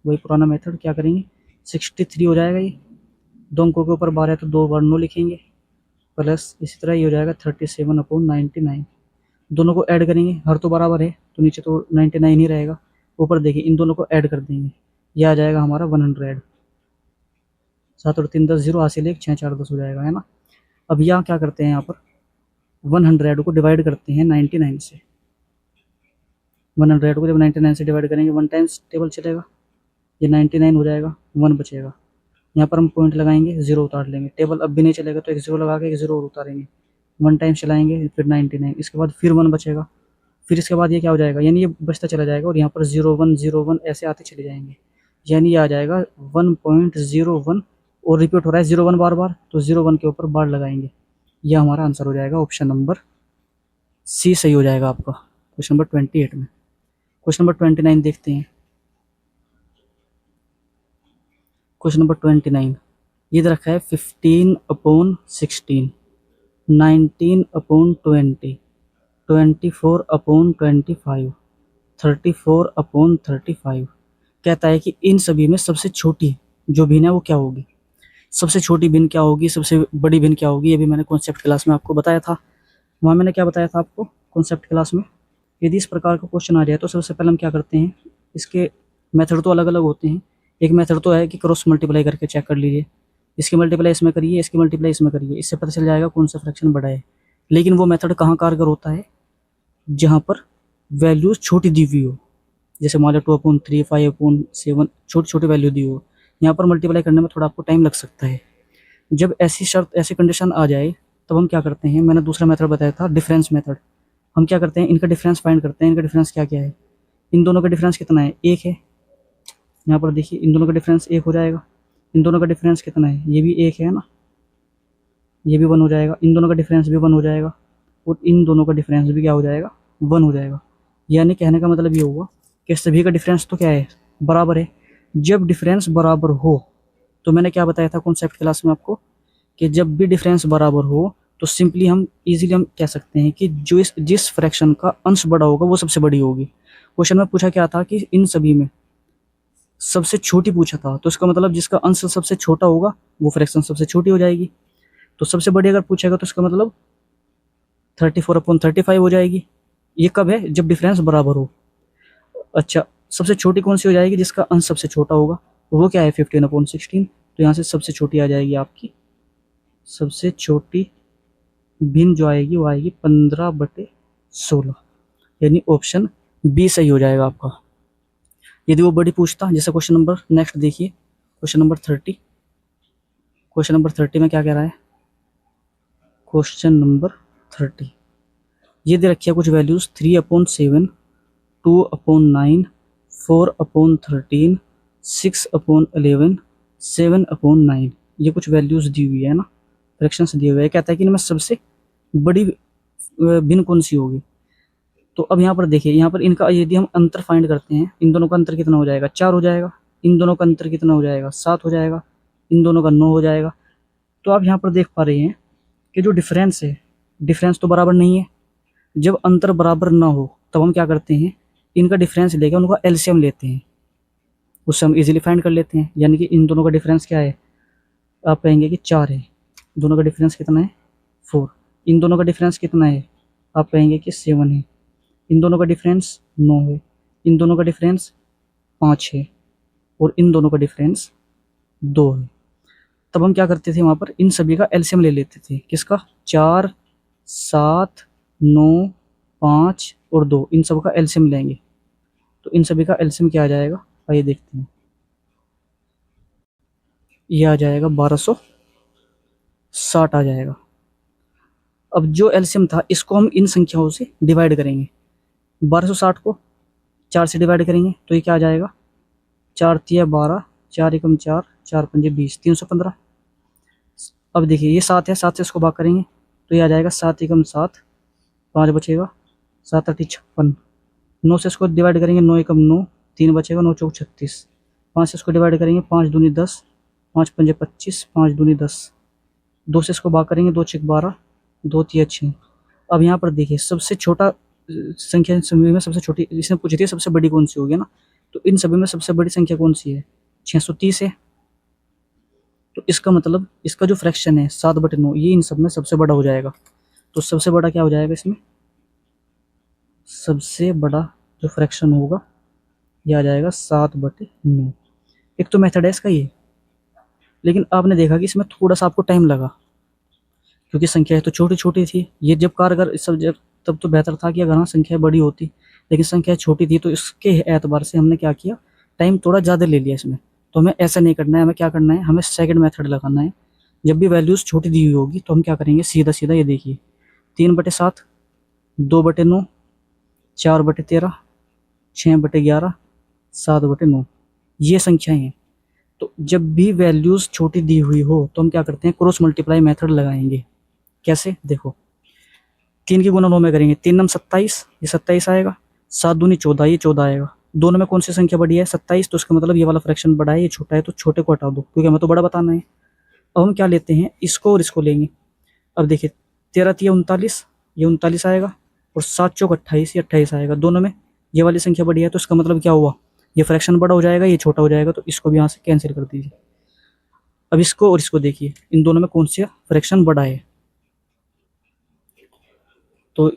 वही पुराना मेथड, क्या करेंगे 63 हो जाएगा, ये 2 अंकों के ऊपर बार है तो 2 बार 9 लिखेंगे, प्लस इसी तरह ये हो जाएगा 37/99, दोनों को ऐड करेंगे, हर तो बराबर है तो नीचे तो 99 ही रहेगा, ऊपर देखिए इन दोनों को ऐड कर देंगे, यह आ जाएगा हमारा 100, 7 और 3 10, 0 हासिल 1 6 4 10 हो जाएगा, है ना। अब यहाँ क्या करते हैं, यहाँ पर 100 को डिवाइड करते हैं 99 से, 100 को जब 99 से डिवाइड करेंगे 1 टाइम्स टेबल चलेगा, ये 99 हो जाएगा, 1 बचेगा, यहाँ पर हम पॉइंट लगाएंगे, 0 उतार लेंगे, टेबल अब भी नहीं चलेगा तो एक 0 लगा के एक 0 और उतारेंगे, 1 टाइम्स चलाएंगे फिर 99, इसके बाद फिर 1 बचेगा, फिर इसके बाद ये क्या हो जाएगा, यानी ये बचता चला जाएगा और यहाँ पर 01 ऐसे आते चले जाएंगे, यानी ये आ जाएगा 1.01 और रिपीट हो रहा है 01 बार बार, तो 01 के ऊपर बार लगाएंगे, यह हमारा आंसर हो जाएगा, ऑप्शन नंबर सी सही हो जाएगा आपका क्वेश्चन नंबर 28 में। क्वेश्चन नंबर 29 देखते हैं, क्वेश्चन नंबर 29 ये दे रखा है 15/16, 19/20, 24/25, 34/35, कहता है कि इन सभी में सबसे छोटी जो भिन्न है वो क्या होगी, सबसे छोटी भिन्न क्या होगी, सबसे बड़ी भिन्न क्या होगी, ये भी मैंने कॉन्सेप्ट क्लास में आपको बताया था। वहाँ मैंने क्या बताया था आपको कॉन्सेप्ट क्लास में, यदि इस प्रकार का क्वेश्चन आ जाए तो सबसे पहले हम क्या करते हैं, इसके मेथड तो अलग अलग होते हैं, एक मेथड तो है कि क्रॉस मल्टीप्लाई करके चेक कर लीजिए, इसकी मल्टीप्लाई इसमें करिए, इसकी मल्टीप्लाई इसमें करिए, इससे पता चल जाएगा कौन सा फ्रैक्शन बड़ा है, लेकिन वो मेथड कहाँ कारगर होता है, जहाँ पर वैल्यूज छोटी दी हुई हो, जैसे मान लो 2/3, 5/7, छोटी छोटी वैल्यू दी हो। यहाँ पर मल्टीप्लाई करने में थोड़ा आपको टाइम लग सकता है। जब ऐसी शर्त, ऐसी कंडीशन आ जाए, तब हम क्या करते हैं, मैंने दूसरा मेथड बताया था, डिफरेंस मेथड। हम क्या करते हैं, इनका डिफरेंस फाइंड करते हैं। इनका डिफरेंस क्या क्या है, इन दोनों का डिफरेंस कितना है, 1 है। यहाँ पर देखिए इन दोनों का डिफरेंस 1 हो जाएगा। इन दोनों का डिफरेंस कितना है, ये भी 1 है ना, ये भी 1 हो जाएगा। इन दोनों का डिफरेंस भी 1 हो जाएगा, और इन दोनों का डिफरेंस भी क्या हो जाएगा, 1 हो जाएगा। यानी कहने का मतलब ये होगा कि सभी का डिफरेंस तो क्या है, बराबर है। जब डिफरेंस बराबर हो, तो मैंने क्या बताया था कॉन्सेप्ट क्लास में आपको, कि जब भी डिफरेंस बराबर हो तो सिंपली हम इजीली हम कह सकते हैं कि जो जिस फ्रैक्शन का अंश बड़ा होगा वो सबसे बड़ी होगी। क्वेश्चन में पूछा क्या था कि इन सभी में सबसे छोटी पूछा था, तो इसका मतलब जिसका अंश सबसे छोटा होगा वो फ्रैक्शन सबसे छोटी हो जाएगी। तो सबसे बड़ी अगर पूछेगा तो इसका मतलब 34/35 हो जाएगी। ये कब है, जब डिफरेंस बराबर हो। अच्छा, सबसे छोटी कौन सी हो जाएगी, जिसका अंश सबसे छोटा होगा, वो क्या है, 15/16। तो यहाँ से सबसे छोटी आ जाएगी आपकी, सबसे छोटी भिन्न जो आएगी वो आएगी 15/16, यानी ऑप्शन बी सही हो जाएगा आपका। यदि वो बड़ी पूछता, जैसे क्वेश्चन नंबर नेक्स्ट देखिए, क्वेश्चन नंबर 30। क्वेश्चन नंबर 30 में क्या कह रहा है, क्वेश्चन नंबर 30 ये दे रखी है कुछ वैल्यूज, 3/7, 2/9, 4/13, 6/11, 7/9। ये कुछ वैल्यूज दी हुई है ना, फ्रैक्शंस दिए हुए हैं। कहता है कि इनमें सबसे बड़ी भिन्न कौन सी होगी। तो अब यहाँ पर देखिए, यहाँ पर इनका यदि हम अंतर फाइंड करते हैं, इन दोनों का अंतर कितना हो जाएगा, 4 हो जाएगा। इन दोनों का अंतर कितना हो जाएगा, 7 हो जाएगा। इन दोनों का 9 हो जाएगा। तो आप यहाँ पर देख पा रहे हैं कि जो डिफरेंस है, डिफरेंस तो बराबर नहीं है। जब अंतर बराबर ना हो तब हम क्या करते हैं, इनका डिफरेंस लेके उनका एलसीएम लेते हैं, उससे हम इजीली फाइंड कर लेते हैं। यानी कि इन दोनों का डिफरेंस क्या है, आप कहेंगे कि 4 है। दोनों का डिफरेंस कितना है, 4। इन दोनों का डिफरेंस कितना है, आप कहेंगे कि 7 है। इन दोनों का डिफरेंस 9 है। इन दोनों का डिफरेंस 5 है, और इन दोनों का डिफरेंस 2 है। तब हम क्या करते थे, वहाँ पर इन सभी का एलसीएम ले लेते थे। किसका, 4, 7, 9, 5 और 2, इन सब का एलसीएम लेंगे। तो इन सभी का एलसीएम क्या आ जाएगा, आइए देखते हैं। ये आ जाएगा 1260 आ जाएगा। अब जो एलसीएम था इसको हम इन संख्याओं से डिवाइड करेंगे। 1260 को 4 से डिवाइड करेंगे तो ये क्या आ जाएगा, 4 तिया 12, 4 एकम 4, 4 पंजे 20, 315। अब देखिए ये 7 है, 7 से इसको भाग करेंगे तो ये आ जाएगा 7 एकम 7, 5 बचेगा, 7 8 56। 9 से इसको डिवाइड करेंगे, 9 एकम 9, 3 बचेगा, 9 चौक 36। 5 से इसको डिवाइड करेंगे, 5 दूनी 10, 5 पंजे 25, 5 दूनी 10। 2 से इसको भाग करेंगे, 2 छक 12, 2 तिया 6। अब यहाँ पर देखिए सबसे छोटा संख्या, इन सभी में सबसे छोटी, इसने पूछी थी सबसे बड़ी कौन सी होगी ना, तो इन सभी में सबसे बड़ी संख्या कौन सी है, 630 है। तो इसका मतलब इसका जो फ्रैक्शन है 7/9, ये इन सब में सबसे बड़ा हो जाएगा। तो सबसे बड़ा क्या हो जाएगा इसमें, सबसे बड़ा जो फ्रैक्शन होगा ये आ जाएगा 7/9। एक तो मेथड है इसका ये, लेकिन आपने देखा कि इसमें थोड़ा सा आपको टाइम लगा, क्योंकि संख्याएं तो छोटी छोटी थी। ये जब कारगर सब जब तब तो बेहतर था कि अगर हाँ संख्या बड़ी होती, लेकिन संख्या छोटी थी, तो इसके एतबार से हमने क्या किया, टाइम थोड़ा ज़्यादा ले लिया इसमें। तो हमें ऐसा नहीं करना है, हमें क्या करना है, हमें सेकंड मेथड लगाना है। जब भी वैल्यूज़ छोटी दी हुई होगी तो हम क्या करेंगे, सीधा सीधा ये देखिए, 3/7, 2/9, 4/13, 6/11, 7/9, ये संख्याएं हैं। तो जब भी वैल्यूज़ छोटी दी हुई हो तो हम क्या करते हैं, क्रॉस मल्टीप्लाई मेथड लगाएंगे। कैसे, देखो 3 की गुना 9 में करेंगे, 3 नम 27, ये 27 आएगा। 7 दूनी 14, ये 14 आएगा। दोनों में कौन सी संख्या बड़ी है, 27, तो इसका मतलब ये वाला फ्रैक्शन बड़ा है, ये छोटा है, तो छोटे को हटा दो, क्योंकि हमें तो बड़ा बताना है। अब हम क्या लेते हैं, इसको और इसको लेंगे। अब देखिए 13 तिया 39, ये 39 आएगा, और 7 चौक 28, ये 28 आएगा। दोनों में ये वाली संख्या बड़ी है, तो इसका मतलब क्या हुआ, ये फ्रैक्शन बड़ा हो जाएगा, ये छोटा हो जाएगा, तो इसको भी यहाँ से कैंसिल कर दीजिए। अब इसको और इसको देखिए, इन दोनों में कौन सा फ्रैक्शन बड़ा है, तो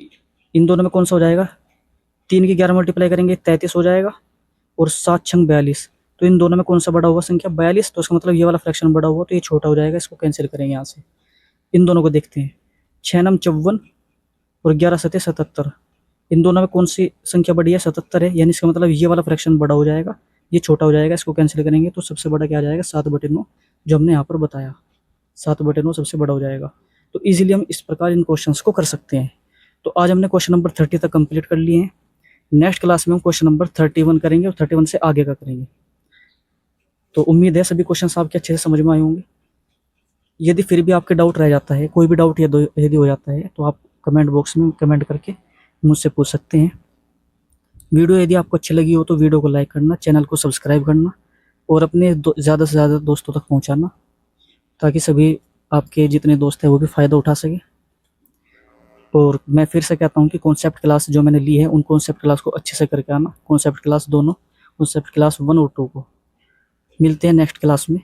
इन दोनों में कौन सा हो जाएगा, 3 की 11 मल्टीप्लाई करेंगे 33 हो जाएगा, और 7 छंग 42, तो इन दोनों में कौन सा बड़ा हुआ संख्या, 42, तो इसका मतलब ये वाला फ्रैक्शन बड़ा हुआ, तो ये छोटा हो जाएगा, इसको कैंसिल करेंगे यहाँ से। इन दोनों को देखते हैं, 6 नम 54 और 11 सते 77, इन दोनों में कौन सी संख्या बड़ी है? 77 है, यानी इसका मतलब ये वाला फ्रैक्शन बड़ा हो जाएगा, ये छोटा हो जाएगा। इसको कैंसिल करेंगे तो सबसे बड़ा क्या आ जाएगा? 7/9, जो हमने यहाँ पर बताया 7/9 सबसे बड़ा हो जाएगा। तो ईजिली हम इस प्रकार इन क्वेश्चंस को कर सकते हैं। तो आज हमने क्वेश्चन नंबर 30 तक कंप्लीट कर लिए हैं। नेक्स्ट क्लास में हम क्वेश्चन नंबर 31 करेंगे और 31 से आगे का करेंगे। तो उम्मीद है सभी क्वेश्चन आपके अच्छे से समझ में आए होंगे। यदि फिर भी आपके डाउट रह जाता है, कोई भी डाउट यदि हो जाता है, तो आप कमेंट बॉक्स में कमेंट करके मुझसे पूछ सकते हैं। वीडियो यदि आपको अच्छी लगी हो तो वीडियो को लाइक करना, चैनल को सब्सक्राइब करना और अपने ज़्यादा से ज़्यादा दोस्तों तक पहुंचाना, ताकि सभी आपके जितने दोस्त हैं वो भी फ़ायदा उठा सकें। और मैं फिर से कहता हूँ कि कॉन्सेप्ट क्लास जो मैंने ली है, उन कॉन्सेप्ट क्लास को अच्छे से करके आना। कॉन्सेप्ट क्लास दोनों, कॉन्सेप्ट क्लास 1 और 2 को। मिलते हैं नेक्स्ट क्लास में।